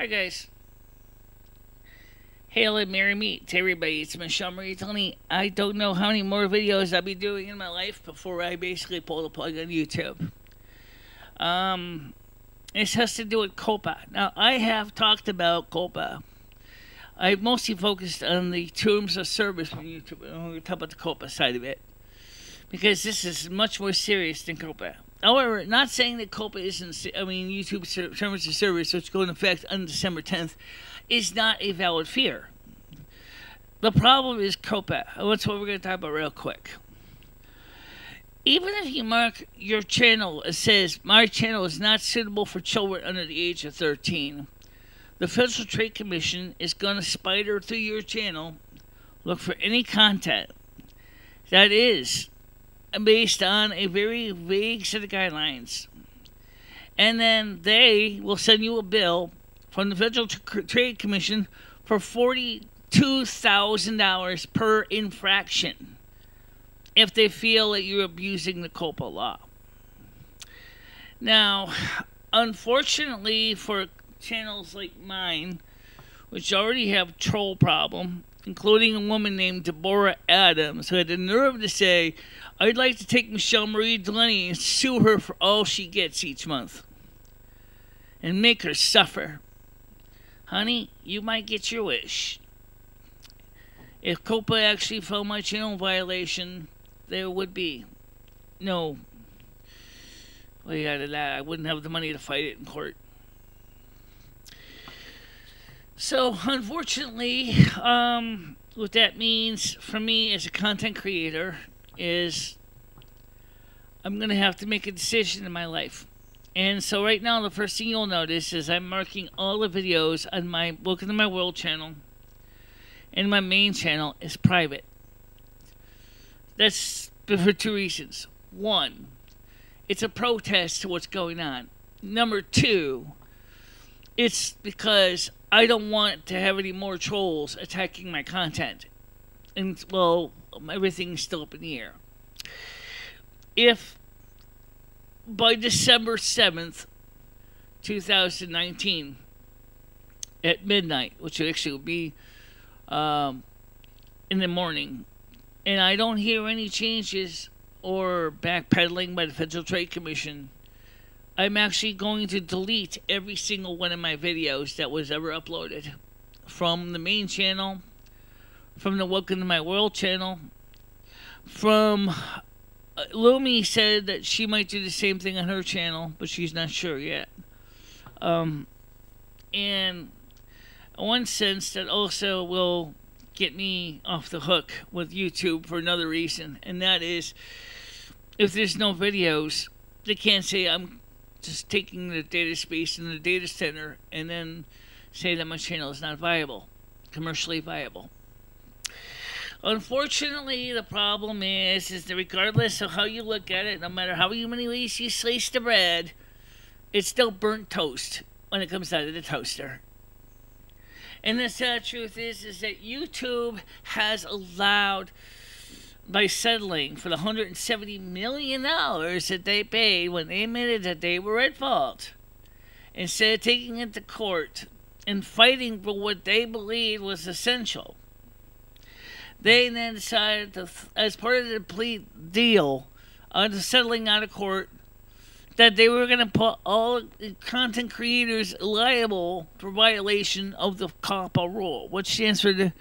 Hi guys. Hail and Merry Meet to everybody. It's MicheleMarieDalene. I don't know how many more videos I'll be doing in my life before I basically pull the plug on YouTube. This has to do with COPA. Now, I have talked about COPA. I mostly focused on the terms of service on YouTube. I'm going to talk about the COPA side of it, because this is much more serious than COPA. However, not saying that COPA isn't, YouTube terms of service, which go into effect on December 10th, is not a valid fear. The problem is COPA. That's what we're going to talk about real quick. Even if you mark your channel, it says, my channel is not suitable for children under the age of 13. The Federal Trade Commission is going to spider through your channel, look for any content that is based on a very vague set of guidelines. And then they will send you a bill from the Federal Trade Commission for $42,000 per infraction if they feel that you're abusing the COPA law. Now, unfortunately for channels like mine, which already have troll problem, including a woman named Deborah Adams, who had the nerve to say, I'd like to take MicheleMarieDalene and sue her for all she gets each month and make her suffer. Honey, you might get your wish. If COPA actually found my channel in violation, there would be no way out of that. I wouldn't have the money to fight it in court. So, unfortunately, what that means for me as a content creator is I'm going to have to make a decision in my life. And so right now, the first thing you'll notice is I'm marking all the videos on my Welcome to My World channel and my main channel is private. That's for two reasons. One, it's a protest to what's going on. Number two, it's because I don't want to have any more trolls attacking my content. And, well, everything's still up in the air. If by December 7th, 2019, at midnight, which actually would be in the morning, and I don't hear any changes or backpedaling by the Federal Trade Commission, I'm actually going to delete every single one of my videos that was ever uploaded from the main channel, from the Welcome to My World channel, from Lumi said that she might do the same thing on her channel, but she's not sure yet. And in one sense, that also will get me off the hook with YouTube for another reason, and that is, if there's no videos, they can't say I'm just taking the data space in the data center and then say that my channel is not viable, commercially viable. Unfortunately, the problem is that regardless of how you look at it, no matter how many ways you slice the bread, it's still burnt toast when it comes out of the toaster. And the sad truth is that YouTube has allowed, by settling for the $170 million that they paid when they admitted that they were at fault, instead of taking it to court and fighting for what they believed was essential, they then decided to, as part of the plea deal, to settling out of court, that they were going to put all content creators liable for violation of the COPA rule, which stands for the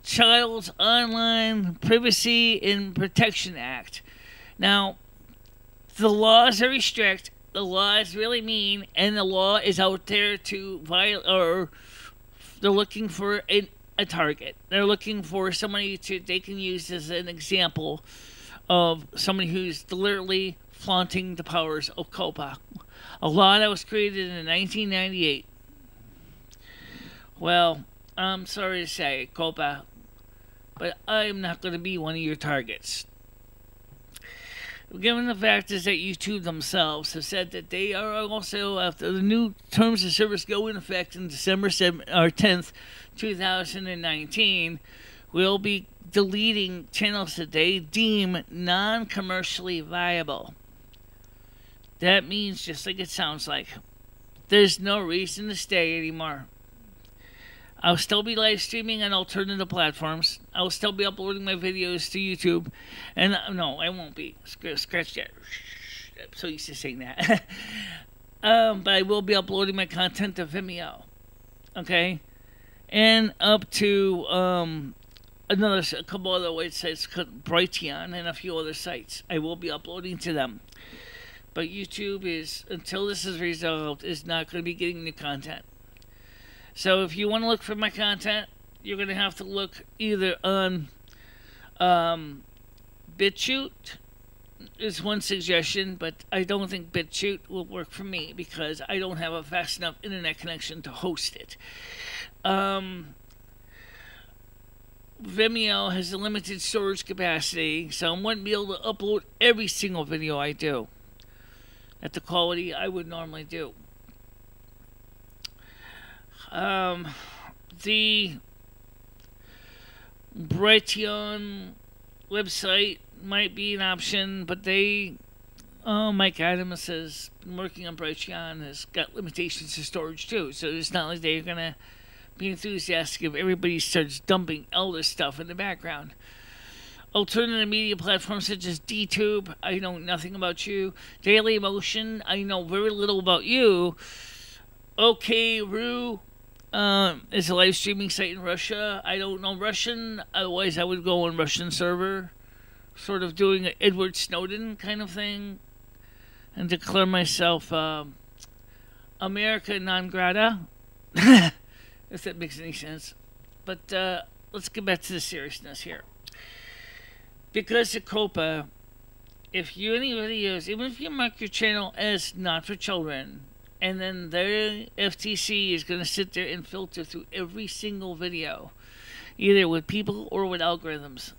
Child's Online Privacy and Protection Act. Now, the law is very strict. The law is really mean, and the law is out there to violate, or they're looking for a target. They're looking for somebody they can use as an example of somebody who's deliberately flaunting the powers of COPA, a law that was created in 1998. Well, I'm sorry to say, COPA, but I'm not going to be one of your targets. Given the fact is that YouTube themselves have said that they are also, after the new terms of service go in effect in December 10th, 2019, will be deleting channels that they deem non-commercially viable. That means, just like it sounds like, there's no reason to stay anymore. I'll still be live streaming on alternative platforms. I'll still be uploading my videos to YouTube. And no, I won't be. Scratch that. I'm so used to saying that. But I will be uploading my content to Vimeo. Okay? And up to a couple other websites, Brighteon, and a few other sites. I will be uploading to them. But YouTube is, until this is resolved, is not going to be getting new content. So if you want to look for my content, you're going to have to look either on BitChute is one suggestion, but I don't think BitChute will work for me because I don't have a fast enough internet connection to host it. Vimeo has a limited storage capacity, so I wouldn't be able to upload every single video I do at the quality I would normally do. The Brighteon website might be an option, but Mike Adams has been working on Brighteon, has got limitations to storage too, so it's not like they're going to be enthusiastic if everybody starts dumping all this stuff in the background. Alternative media platforms such as DTube, I know nothing about you. Daily Motion, I know very little about you. OK Roo is a live streaming site in Russia. I don't know Russian, otherwise I would go on Russian server, sort of doing an Edward Snowden kind of thing, and declare myself America non grata, if that makes any sense. But let's get back to the seriousness here. Because of COPA, if you any videos, even if you mark your channel as not for children, and then their FTC is going to sit there and filter through every single video, either with people or with algorithms,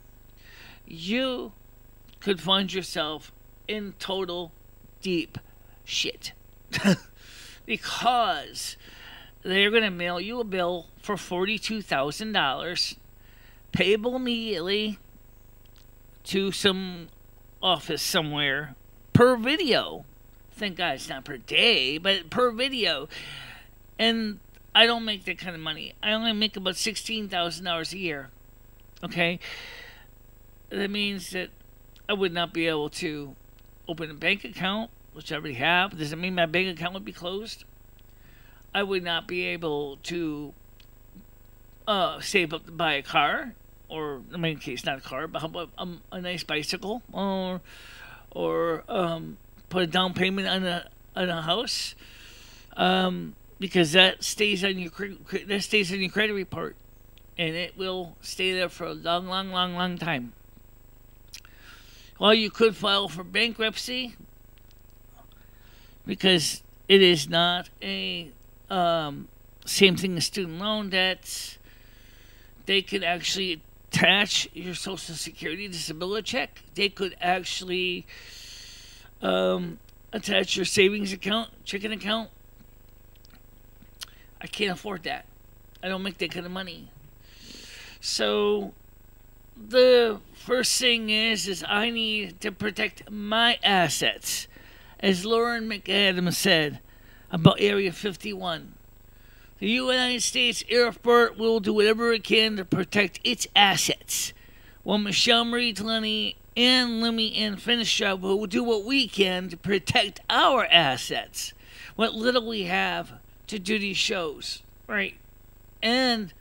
you could find yourself in total deep shit. Because they're going to mail you a bill for $42,000, payable immediately to some office somewhere per video. Thank God it's not per day, but per video. And I don't make that kind of money. I only make about $16,000 a year. Okay? That means that I would not be able to open a bank account, which I already have. Does it mean my bank account would be closed? I would not be able to save up to buy a car, or in my case, not a car, but how about a nice bicycle, or put a down payment on a house, because that stays on your credit report, and it will stay there for a long time. Well, you could file for bankruptcy because it is not a same thing as student loan debts. They could actually attach your Social Security disability check. They could actually attach your savings account, checking account. I can't afford that. I don't make that kind of money. So the first thing is I need to protect my assets. As Lauren McAdams said about Area 51. The United States Air Force will do whatever it can to protect its assets, while MicheleMarieDalene and Lemmy and Finisher will do what we can to protect our assets, what little we have to do these shows, right? And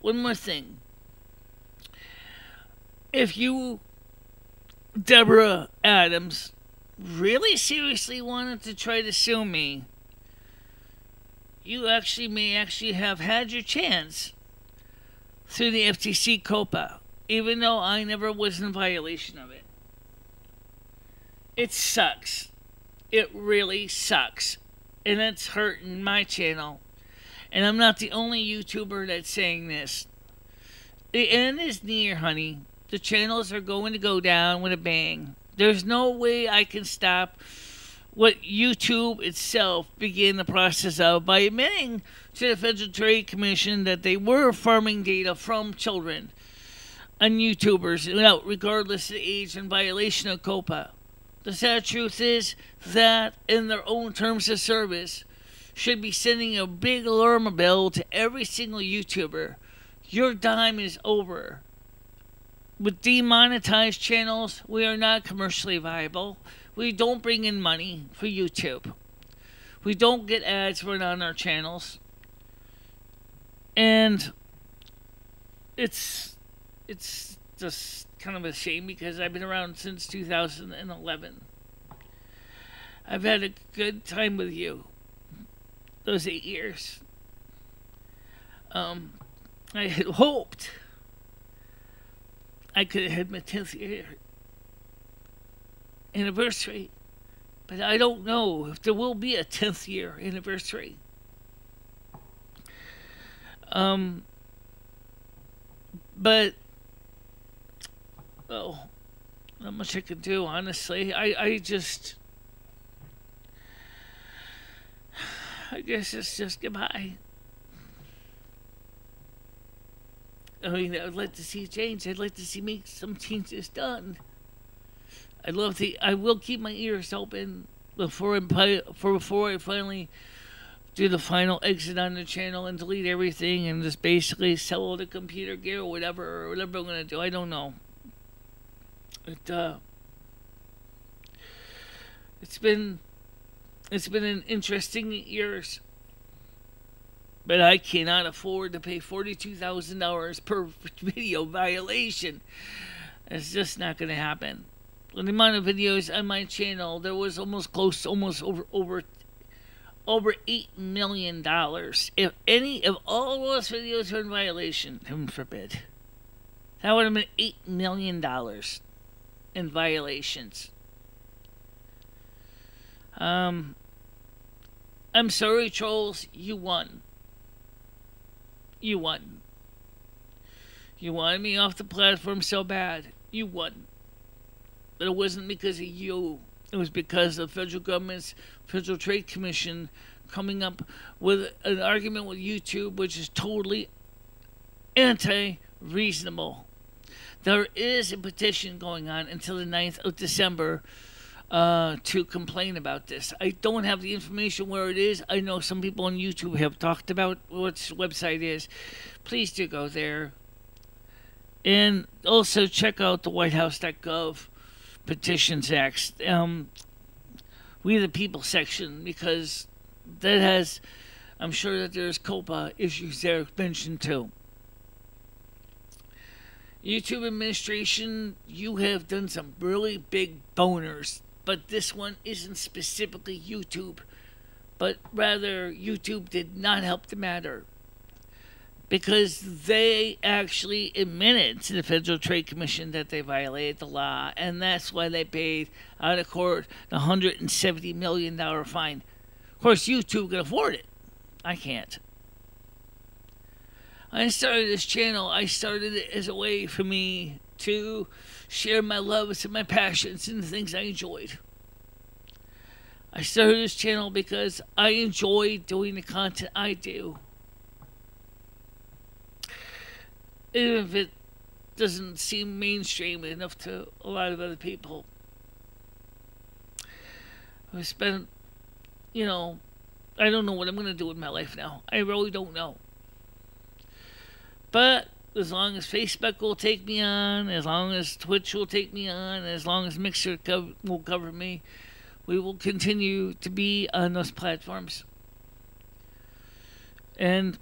one more thing. If you, Deborah Adams, really seriously wanted to try to sue me, you may actually have had your chance through the FTC COPA, even though I never was in violation of it. It sucks. It really sucks. And it's hurting my channel. And I'm not the only YouTuber that's saying this. The end is near, honey. The channels are going to go down with a bang. There's no way I can stop what YouTube itself began the process of by admitting to the Federal Trade Commission that they were farming data from children and YouTubers, regardless of the age, in violation of COPA. The sad truth is that in their own terms of service should be sending a big alarm bell to every single YouTuber. Your time is over. With demonetized channels, we are not commercially viable. We don't bring in money for YouTube. We don't get ads run on our channels. And it's just kind of a shame because I've been around since 2011. I've had a good time with you those 8 years. I had hoped I could have had my 10th year anniversary, but I don't know if there will be a 10th year anniversary. But, well, not much I can do, honestly. I guess it's just goodbye. I mean, I'd like to see change. I'd like to see make some changes done. I will keep my ears open before I finally do the final exit on the channel and delete everything and just basically sell all the computer gear or whatever I'm gonna do. I don't know. It's been an interesting years. But I cannot afford to pay $42,000 per video violation. It's just not going to happen. With the amount of videos on my channel, there was almost over $8 million. If any of all those videos were in violation, heaven forbid, that would have been $8 million in violations. I'm sorry, trolls. You won. You won. You wanted me off the platform so bad. You won. But it wasn't because of you. It was because of the federal government's Federal Trade Commission coming up with an argument with YouTube which is totally anti-reasonable. There is a petition going on until the 9th of December to complain about this. I don't have the information where it is. I know some people on YouTube have talked about what the website is. Please do go there. And also check out the whitehouse.gov petitions act. We the People section, because that has, I'm sure that there's COPA issues there mentioned too. YouTube administration, you have done some really big boners. But this one isn't specifically YouTube, but rather YouTube did not help the matter because they actually admitted to the Federal Trade Commission that they violated the law, and that's why they paid out of court the $170 million fine. Of course, YouTube can afford it. I can't. I started this channel. I started it as a way for me to share my loves and my passions and the things I enjoyed. I started this channel because I enjoy doing the content I do. Even if it doesn't seem mainstream enough to a lot of other people. I spent, I don't know what I'm going to do with my life now. I really don't know. But as long as Facebook will take me on, as long as Twitch will take me on, as long as Mixer will cover me, we will continue to be on those platforms. And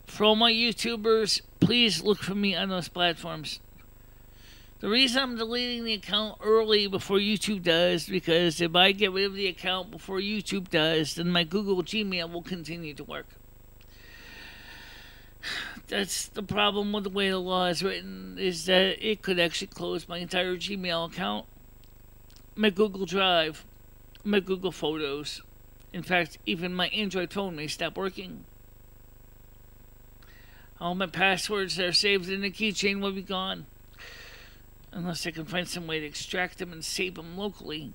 for all my YouTubers, please look for me on those platforms. The reason I'm deleting the account early before YouTube does, because if I get rid of the account before YouTube does, then my Google Gmail will continue to work. That's the problem with the way the law is written, is that it could actually close my entire Gmail account, my Google Drive, my Google Photos. In fact, even my Android phone may stop working. All my passwords that are saved in the keychain will be gone. Unless I can find some way to extract them and save them locally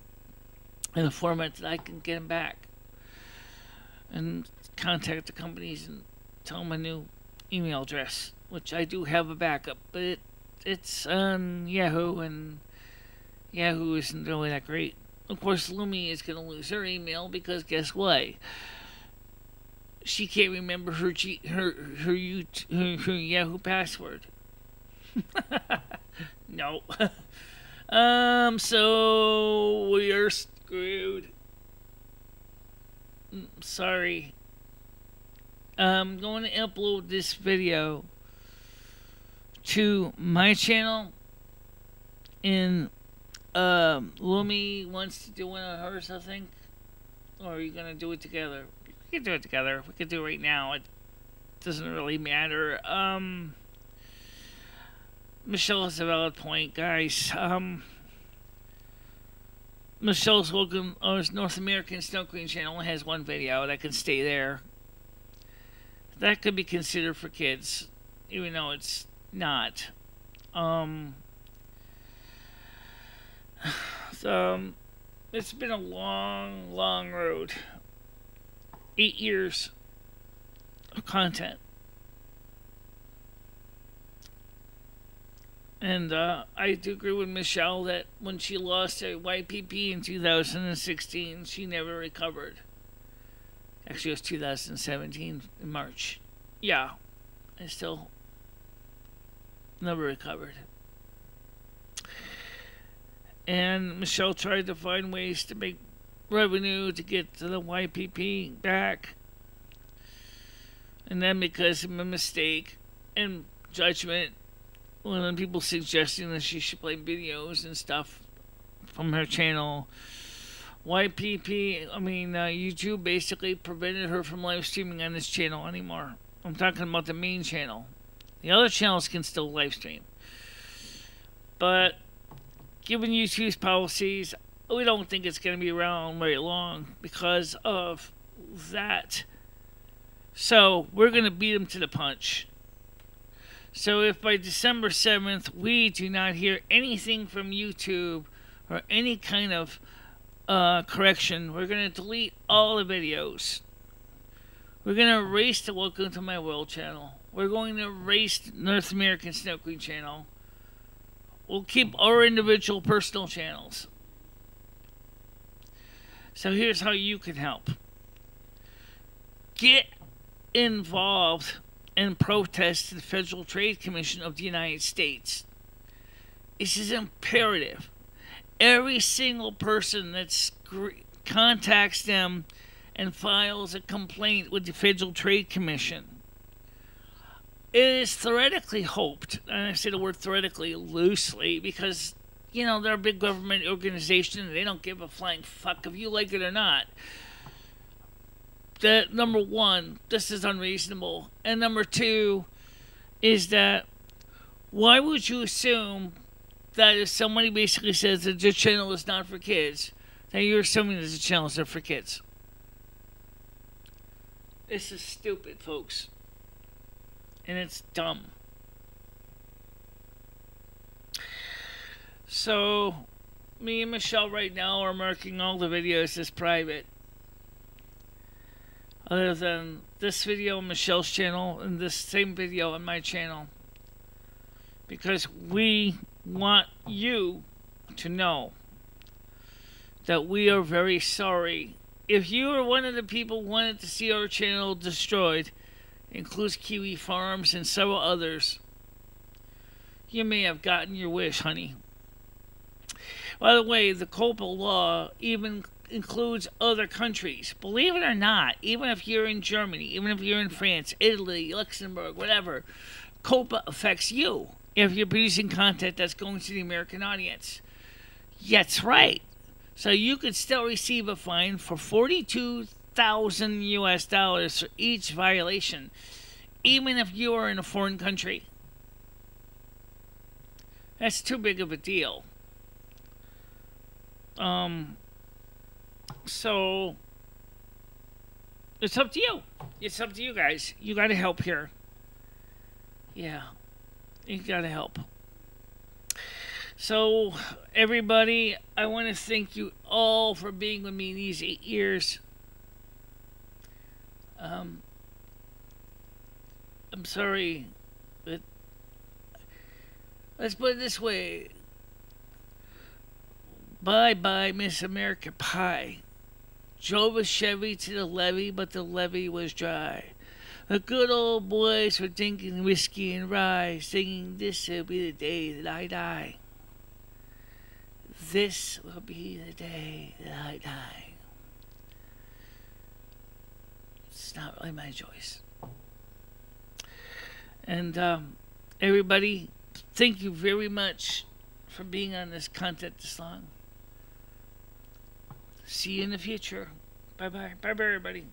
in a format that I can get them back. And contact the companies and tell them my new email address, which I do have a backup, but it's on Yahoo, and Yahoo isn't really that great. Of course, Lumi is going to lose her email because guess what? She can't remember her Yahoo password. No. So we are screwed. Sorry. I'm going to upload this video to my channel, and Lumi wants to do one of hers, I think. Or are you gonna do it together? We can do it together. We can do it right now. It doesn't really matter. Michelle has a valid point, guys. Michelle's North American Snow Queen channel only has one video that can stay there. That could be considered for kids, even though it's not. So it's been a long, long road. 8 years of content. And I do agree with Michelle that when she lost her YPP in 2016, she never recovered. Actually, it was 2017 in March. Yeah, I still never recovered. And Michelle tried to find ways to make revenue to get to the YPP back. And then because of a mistake and judgment, when people suggesting that she should play videos and stuff from her channel, YouTube basically prevented her from live streaming on this channel anymore. I'm talking about the main channel. The other channels can still live stream. But given YouTube's policies, we don't think it's going to be around very long because of that. So we're going to beat them to the punch. So if by December 7th we do not hear anything from YouTube or any kind of correction, we're going to delete all the videos. We're going to erase the Welcome to My World channel. We're going to erase North American Snow Queen channel. We'll keep our individual personal channels. So here's how you can help. Get involved and protest the Federal Trade Commission of the United States. This is imperative. Every single person that contacts them and files a complaint with the Federal Trade Commission, it is theoretically hoped, and I say the word theoretically loosely because, you know, they're a big government organization and they don't give a flying fuck if you like it or not. That, number one, this is unreasonable. And number two is that why would you assume that if somebody basically says that this channel is not for kids, that you're assuming that the channel is not for kids? This is stupid, folks. And it's dumb. So, me and Michelle right now are marking all the videos as private. Other than this video on Michelle's channel and this same video on my channel. Because we want you to know that we are very sorry. If you are one of the people who wanted to see our channel destroyed, includes Kiwi Farms and several others, you may have gotten your wish, honey. By the way, the COPA law even includes other countries. Believe it or not, even if you're in Germany, even if you're in France, Italy, Luxembourg, whatever, COPA affects you if you're producing content that's going to the American audience. That's right. So you could still receive a fine for $42,000 for each violation, even if you are in a foreign country. That's too big of a deal. So it's up to you. It's up to you guys. You gotta help here. Yeah, you gotta help. So everybody, I want to thank you all for being with me these 8 years. I'm sorry, but let's put it this way. Bye-bye, Miss America Pie. Drove a Chevy to the levee, but the levee was dry. The good old boys were drinking whiskey and rye, singing, "This will be the day that I die. This will be the day that I die." It's not really my choice. And everybody, thank you very much for being on this content this long. See you in the future. Bye-bye. Bye-bye, everybody.